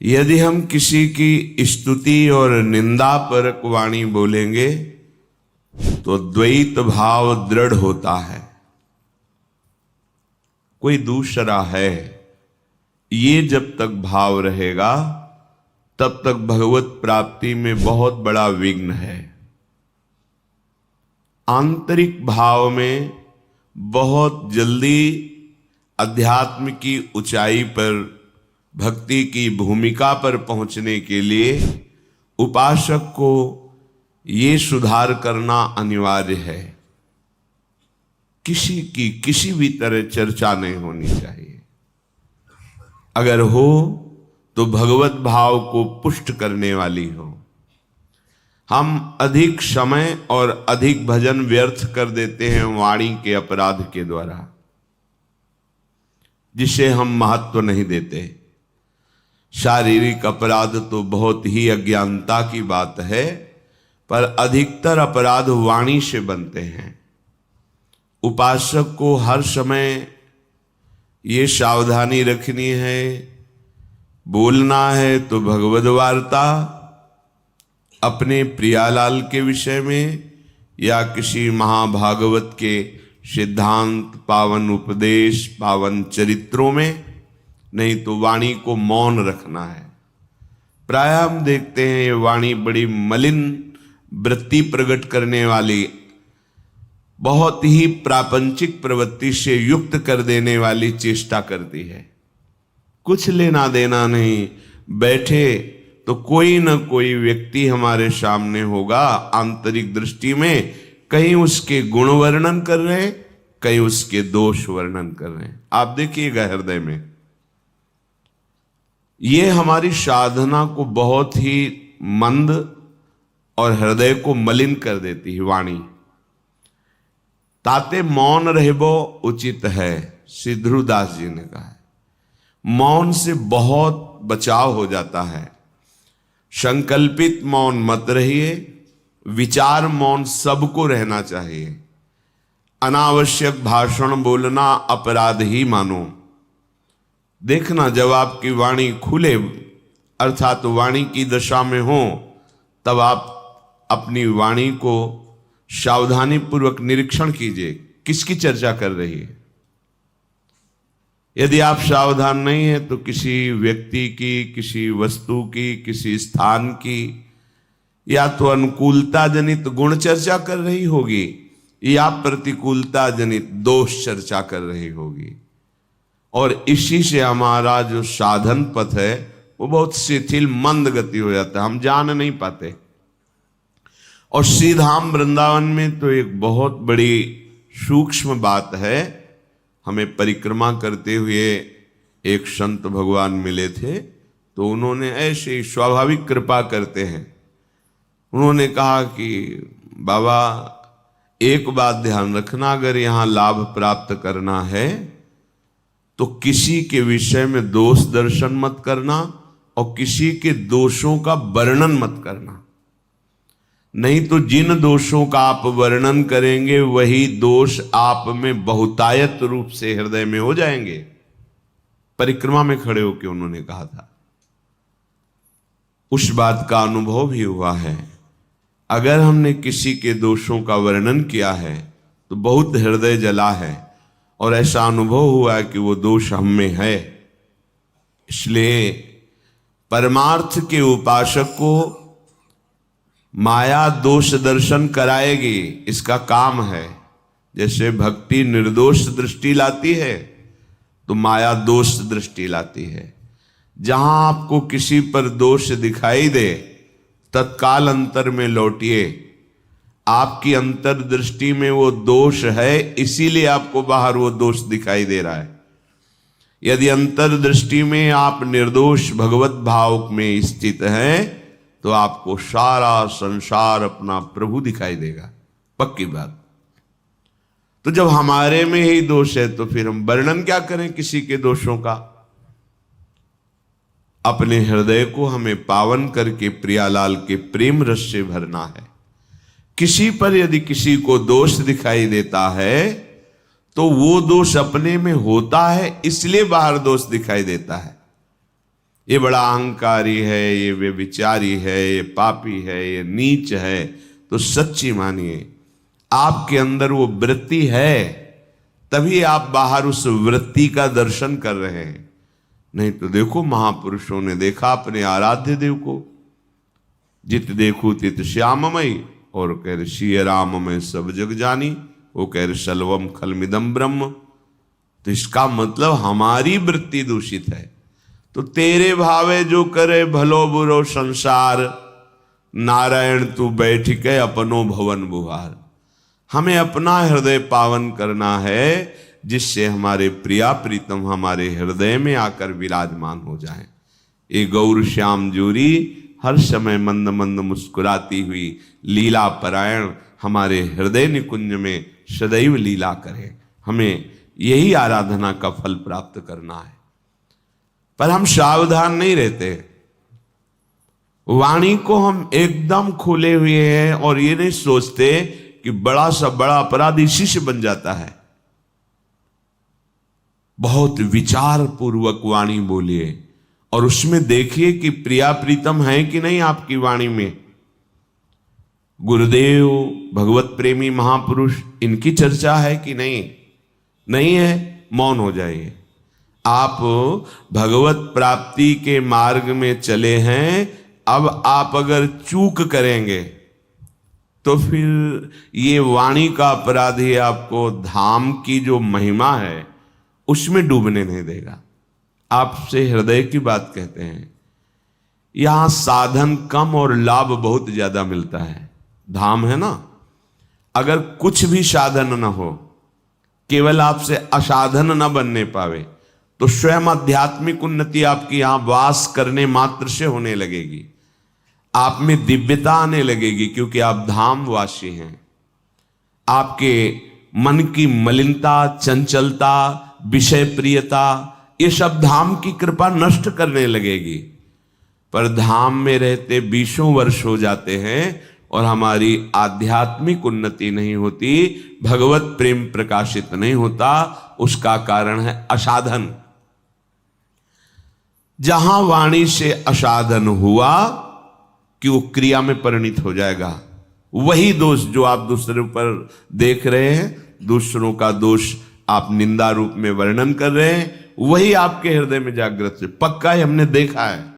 यदि हम किसी की स्तुति और निंदा परक वाणी बोलेंगे तो द्वैत भाव दृढ़ होता है। कोई दूसरा है, ये जब तक भाव रहेगा तब तक भगवत प्राप्ति में बहुत बड़ा विघ्न है। आंतरिक भाव में बहुत जल्दी अध्यात्म की ऊंचाई पर, भक्ति की भूमिका पर पहुंचने के लिए उपासक को ये सुधार करना अनिवार्य है। किसी की किसी भी तरह चर्चा नहीं होनी चाहिए। अगर हो तो भगवत भाव को पुष्ट करने वाली हो। हम अधिक समय और अधिक भजन व्यर्थ कर देते हैं वाणी के अपराध के द्वारा, जिसे हम महत्व नहीं देते। शारीरिक अपराध तो बहुत ही अज्ञानता की बात है, पर अधिकतर अपराध वाणी से बनते हैं। उपासक को हर समय ये सावधानी रखनी है, बोलना है तो भगवद वार्ता अपने प्रियालाल के विषय में या किसी महाभागवत के सिद्धांत, पावन उपदेश, पावन चरित्रों में, नहीं तो वाणी को मौन रखना है। प्राय हम देखते हैं ये वाणी बड़ी मलिन वृत्ति प्रकट करने वाली, बहुत ही प्रापंचिक प्रवृत्ति से युक्त कर देने वाली चेष्टा करती है। कुछ लेना देना नहीं, बैठे तो कोई न कोई व्यक्ति हमारे सामने होगा, आंतरिक दृष्टि में कहीं उसके गुण वर्णन कर रहे हैं, कहीं उसके दोष वर्णन कर रहे हैं। आप देखिएगा हृदय में, ये हमारी साधना को बहुत ही मंद और हृदय को मलिन कर देती है वाणी। ताते मौन रहबो उचित है, श्री ध्रुवदास जी ने कहा है। मौन से बहुत बचाव हो जाता है। संकल्पित मौन मत रहिए, विचार मौन सबको रहना चाहिए। अनावश्यक भाषण बोलना अपराध ही मानो। देखना, जब आपकी वाणी खुले अर्थात वाणी की दशा में हो, तब आप अपनी वाणी को सावधानी पूर्वक निरीक्षण कीजिए, किसकी चर्चा कर रही है। यदि आप सावधान नहीं है तो किसी व्यक्ति की, किसी वस्तु की, किसी स्थान की या तो अनुकूलता जनित गुण चर्चा कर रही होगी या प्रतिकूलता जनित दोष चर्चा कर रही होगी, और इसी से हमारा जो साधन पथ है वो बहुत शिथिल मंद गति हो जाता है, हम जान नहीं पाते। और श्रीधाम वृंदावन में तो एक बहुत बड़ी सूक्ष्म बात है। हमें परिक्रमा करते हुए एक संत भगवान मिले थे, तो उन्होंने ऐसे स्वाभाविक कृपा करते हैं। उन्होंने कहा कि बाबा एक बात ध्यान रखना, अगर यहाँ लाभ प्राप्त करना है तो किसी के विषय में दोष दर्शन मत करना और किसी के दोषों का वर्णन मत करना। नहीं तो जिन दोषों का आप वर्णन करेंगे वही दोष आप में बहुतायत रूप से हृदय में हो जाएंगे। परिक्रमा में खड़े होकर उन्होंने कहा था। उस बात का अनुभव भी हुआ है। अगर हमने किसी के दोषों का वर्णन किया है तो बहुत हृदय जला है और ऐसा अनुभव हुआ है कि वो दोष हम में है। इसलिए परमार्थ के उपासक को माया दोष दर्शन कराएगी, इसका काम है। जैसे भक्ति निर्दोष दृष्टि लाती है तो माया दोष दृष्टि लाती है। जहां आपको किसी पर दोष दिखाई दे तत्काल अंतर में लौटिए। आपकी अंतर्दृष्टि में वो दोष है, इसीलिए आपको बाहर वो दोष दिखाई दे रहा है। यदि अंतर्दृष्टि में आप निर्दोष भगवत भाव में स्थित हैं तो आपको सारा संसार अपना प्रभु दिखाई देगा, पक्की बात। तो जब हमारे में ही दोष है तो फिर हम वर्णन क्या करें किसी के दोषों का। अपने हृदय को हमें पावन करके प्रियालाल के प्रेम रस से भरना है। किसी पर यदि किसी को दोष दिखाई देता है तो वो दोष अपने में होता है, इसलिए बाहर दोष दिखाई देता है। ये बड़ा अहंकारी है, ये व्यभिचारी है, ये पापी है, ये नीच है, तो सच्ची मानिए आपके अंदर वो वृत्ति है, तभी आप बाहर उस वृत्ति का दर्शन कर रहे हैं। नहीं तो देखो महापुरुषों ने देखा अपने आराध्य देव को, जित देखू तित श्याममय, और कह रहे श्री राम में सब जग जानी, वो कह रहे सलवम खलमिदम ब्रह्म। तो इसका मतलब हमारी वृत्ति दूषित है। तो तेरे भावे जो करे भलो बुरो संसार, नारायण तू बैठ के अपनो भवन बुहार। हमें अपना हृदय पावन करना है, जिससे हमारे प्रिया प्रीतम हमारे हृदय में आकर विराजमान हो जाएं। ये गौर श्याम जोरी हर समय मंद मंद मुस्कुराती हुई लीला परायण हमारे हृदय निकुंज में सदैव लीला करे। हमें यही आराधना का फल प्राप्त करना है, पर हम सावधान नहीं रहते। वाणी को हम एकदम खोले हुए हैं और ये नहीं सोचते कि बड़ा सा बड़ा अपराधी शिष्य बन जाता है। बहुत विचार पूर्वक वाणी बोलिए और उसमें देखिए कि प्रिया प्रीतम है कि नहीं आपकी वाणी में। गुरुदेव, भगवत प्रेमी महापुरुष, इनकी चर्चा है कि नहीं? नहीं है, मौन हो जाइए। आप भगवत प्राप्ति के मार्ग में चले हैं, अब आप अगर चूक करेंगे तो फिर ये वाणी का अपराधी आपको धाम की जो महिमा है उसमें डूबने नहीं देगा। आपसे हृदय की बात कहते हैं। यहां साधन कम और लाभ बहुत ज्यादा मिलता है। धाम है ना, अगर कुछ भी साधन न हो, केवल आपसे असाधन न बनने पावे, तो स्वयं आध्यात्मिक उन्नति आपकी यहां वास करने मात्र से होने लगेगी। आप में दिव्यता आने लगेगी, क्योंकि आप धामवासी हैं। आपके मन की मलिनता, चंचलता, विषय प्रियता, ये सब धाम की कृपा नष्ट करने लगेगी। पर धाम में रहते 20 वर्ष हो जाते हैं और हमारी आध्यात्मिक उन्नति नहीं होती, भगवत प्रेम प्रकाशित नहीं होता। उसका कारण है असाधन। जहां वाणी से असाधन हुआ कि वो क्रिया में परिणित हो जाएगा। वही दोष जो आप दूसरों पर देख रहे हैं, दूसरों का दोष आप निंदा रूप में वर्णन कर रहे हैं, वही आपके हृदय में जागृत से पक्का है, हमने देखा है।